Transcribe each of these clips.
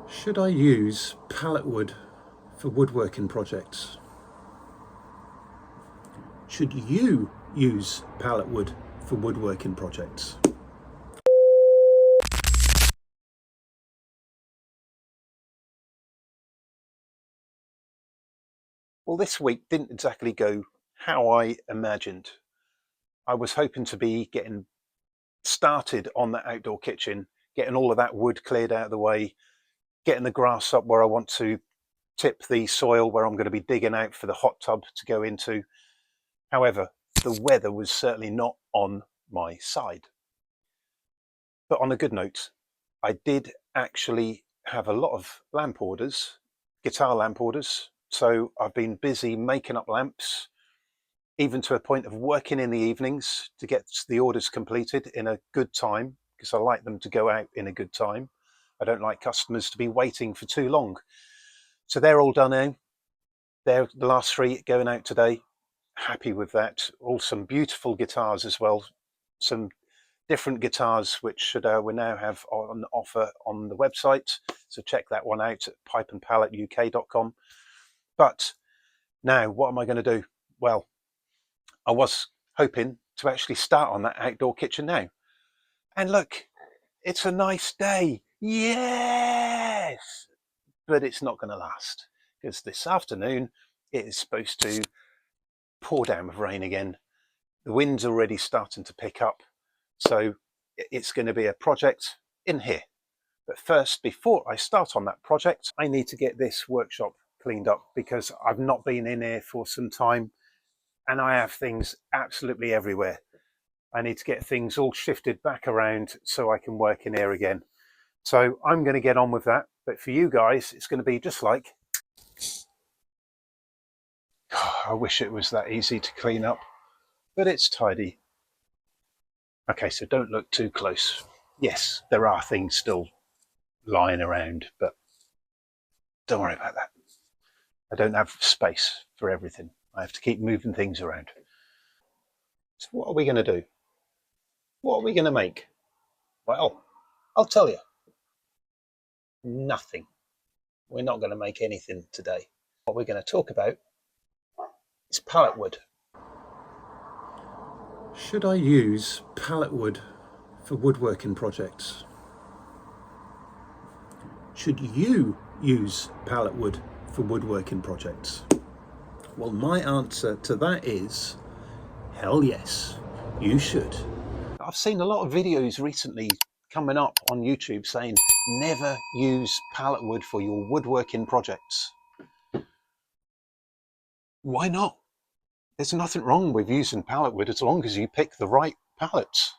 Should I use pallet wood for woodworking projects? Should you use pallet wood for woodworking projects? Well, this week didn't exactly go how I imagined. I was hoping to be getting started on that outdoor kitchen, getting all of that wood cleared out of the way, getting the grass up where I want to tip the soil where I'm going to be digging out for the hot tub to go into. However, the weather was certainly not on my side. But on a good note, I did actually have a lot of lamp orders, guitar lamp orders. So I've been busy making up lamps, even to a point of working in the evenings to get the orders completed in a good time, because I like them to go out in a good time. I don't like customers to be waiting for too long. So they're all done now. They're the last 3 going out today. Happy with that. All some beautiful guitars as well. Some different guitars which we now have on offer on the website. So check that one out at pipeandpalletuk.com. But now what am I going to do? Well, I was hoping to actually start on that outdoor kitchen now. And look, it's a nice day. Yes! But it's not going to last, because this afternoon it is supposed to pour down with rain again. The wind's already starting to pick up. So it's going to be a project in here. But first, before I start on that project, I need to get this workshop cleaned up, because I've not been in here for some time and I have things absolutely everywhere. I need to get things all shifted back around so I can work in here again. So I'm going to get on with that. But for you guys, it's going to be just like, I wish it was that easy to clean up, but it's tidy. Okay, so don't look too close. Yes, there are things still lying around, but don't worry about that. I don't have space for everything. I have to keep moving things around. So what are we going to do? What are we going to make? Well, I'll tell you. Nothing. We're not going to make anything today. What we're going to talk about is pallet wood. Should I use pallet wood for woodworking projects? Should you use pallet wood for woodworking projects? Well, my answer to that is hell yes, you should. I've seen a lot of videos recently coming up on YouTube saying never use pallet wood for your woodworking projects. Why not? There's nothing wrong with using pallet wood as long as you pick the right pallets.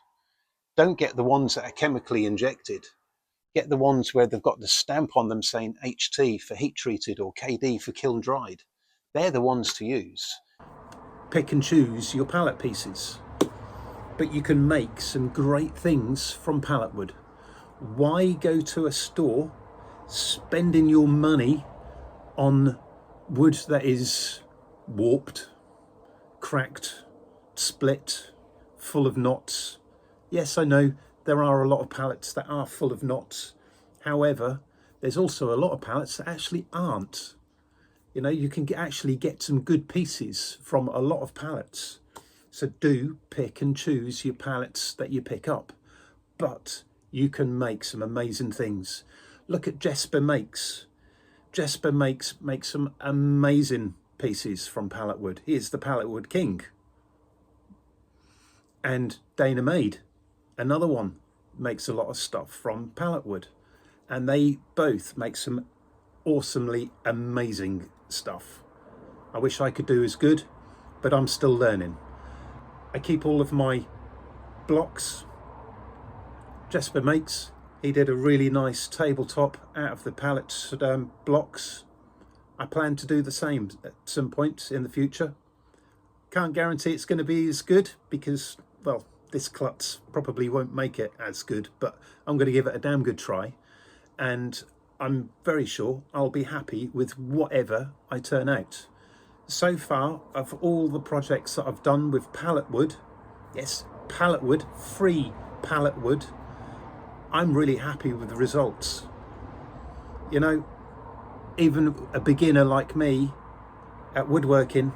Don't get the ones that are chemically injected. Get the ones where they've got the stamp on them saying HT for heat treated or KD for kiln dried. They're the ones to use. Pick and choose your pallet pieces, but you can make some great things from pallet wood. Why go to a store spending your money on wood that is warped, cracked, split, full of knots? Yes, I know there are a lot of pallets that are full of knots. However, there's also a lot of pallets that actually aren't. You know, you can actually get some good pieces from a lot of pallets. So do pick and choose your pallets that you pick up, but you can make some amazing things. Look at Jesper Makes. Jesper makes some amazing pieces from pallet wood. He is the pallet wood king. And Dana Made, another one, makes a lot of stuff from pallet wood. And they both make some awesomely amazing stuff. I wish I could do as good, but I'm still learning. I keep all of my blocks. Jesper Makes, he did a really nice tabletop out of the pallet blocks. I plan to do the same at some point in the future. Can't guarantee it's going to be as good because, well, this klutz probably won't make it as good, but I'm going to give it a damn good try. And I'm very sure I'll be happy with whatever I turn out. So far, of all the projects that I've done with pallet wood, yes, pallet wood, free pallet wood, I'm really happy with the results. You know, even a beginner like me at woodworking,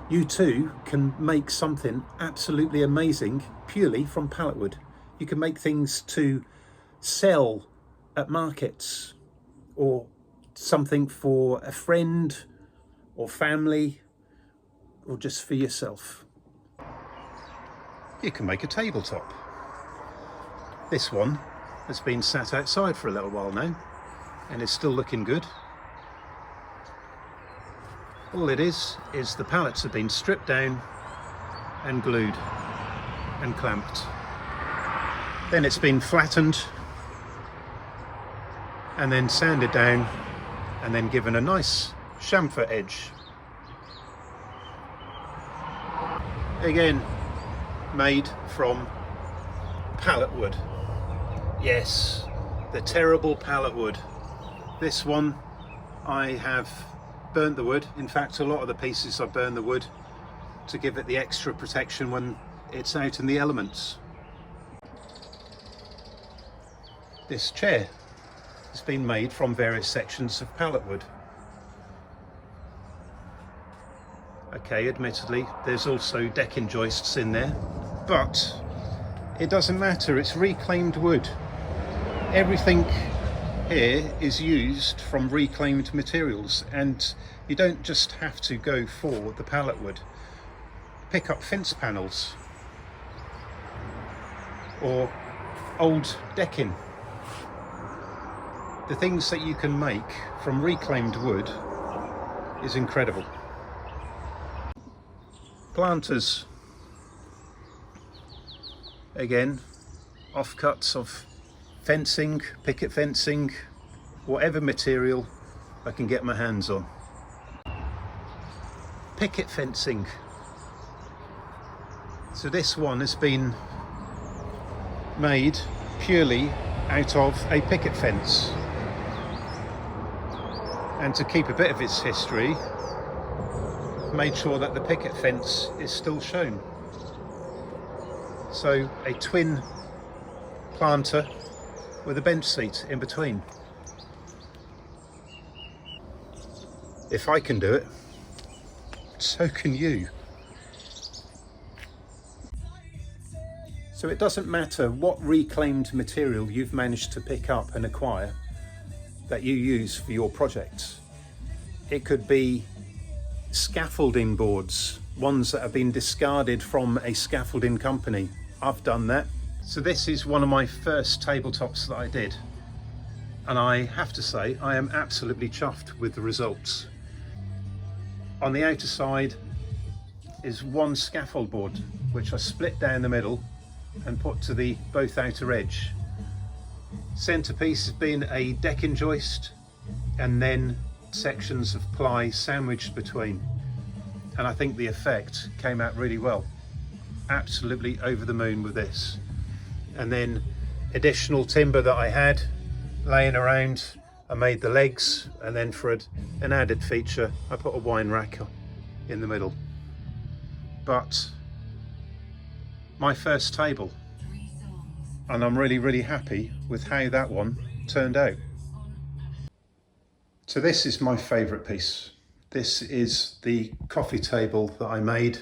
you too can make something absolutely amazing purely from pallet wood. You can make things to sell at markets, or something for a friend or family, or just for yourself. You can make a tabletop. This one has been sat outside for a little while now and is still looking good. All it is the pallets have been stripped down and glued and clamped. Then it's been flattened and then sanded down and then given a nice chamfer edge. Again, made from pallet wood. Yes, the terrible pallet wood. This one I have burnt the wood. In fact, a lot of the pieces I burn the wood to give it the extra protection when it's out in the elements. This chair has been made from various sections of pallet wood. Okay, admittedly, there's also decking joists in there, but it doesn't matter, it's reclaimed wood. Everything here is used from reclaimed materials, and you don't just have to go for the pallet wood. Pick up fence panels or old decking. The things that you can make from reclaimed wood is incredible. Planters, again, offcuts of fencing, picket fencing, whatever material I can get my hands on. Picket fencing. So this one has been made purely out of a picket fence. And to keep a bit of its history, made sure that the picket fence is still shown. So a twin planter with a bench seat in between. If I can do it, so can you. So it doesn't matter what reclaimed material you've managed to pick up and acquire that you use for your projects. It could be scaffolding boards, ones that have been discarded from a scaffolding company. I've done that. So this is one of my first tabletops that I did, and I have to say I am absolutely chuffed with the results. On the outer side is one scaffold board which I split down the middle and put to the both outer edge. Centerpiece has been a decking joist and then sections of ply sandwiched between, and I think the effect came out really well. Absolutely over the moon with this. And then additional timber that I had laying around, I made the legs, and then for an added feature I put a wine rack in the middle. But my first table, and I'm really happy with how that one turned out. So this is my favourite piece. This is the coffee table that I made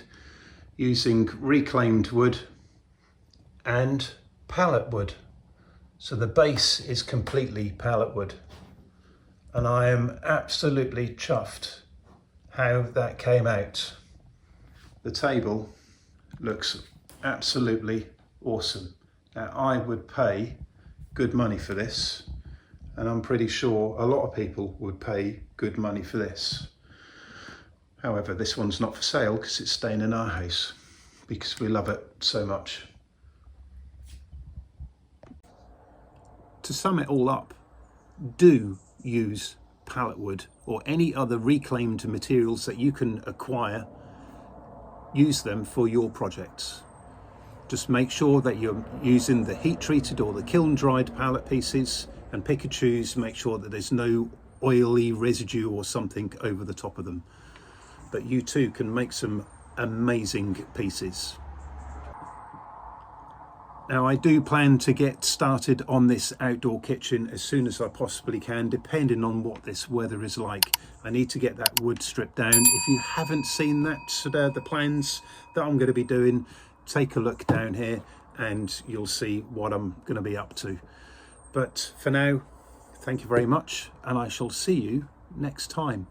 using reclaimed wood and pallet wood. So the base is completely pallet wood, and I am absolutely chuffed how that came out. The table looks absolutely awesome. Now I would pay good money for this, and I'm pretty sure a lot of people would pay good money for this. However, this one's not for sale because it's staying in our house because we love it so much. To sum it all up, do use pallet wood or any other reclaimed materials that you can acquire. Use them for your projects. Just make sure that you're using the heat treated or the kiln dried pallet pieces, and pick and choose, make sure that there's no oily residue or something over the top of them. But you too can make some amazing pieces. Now I do plan to get started on this outdoor kitchen as soon as I possibly can, depending on what this weather is like. I need to get that wood stripped down. If you haven't seen that, the plans that I'm going to be doing, take a look down here and you'll see what I'm going to be up to. But for now, thank you very much, and I shall see you next time.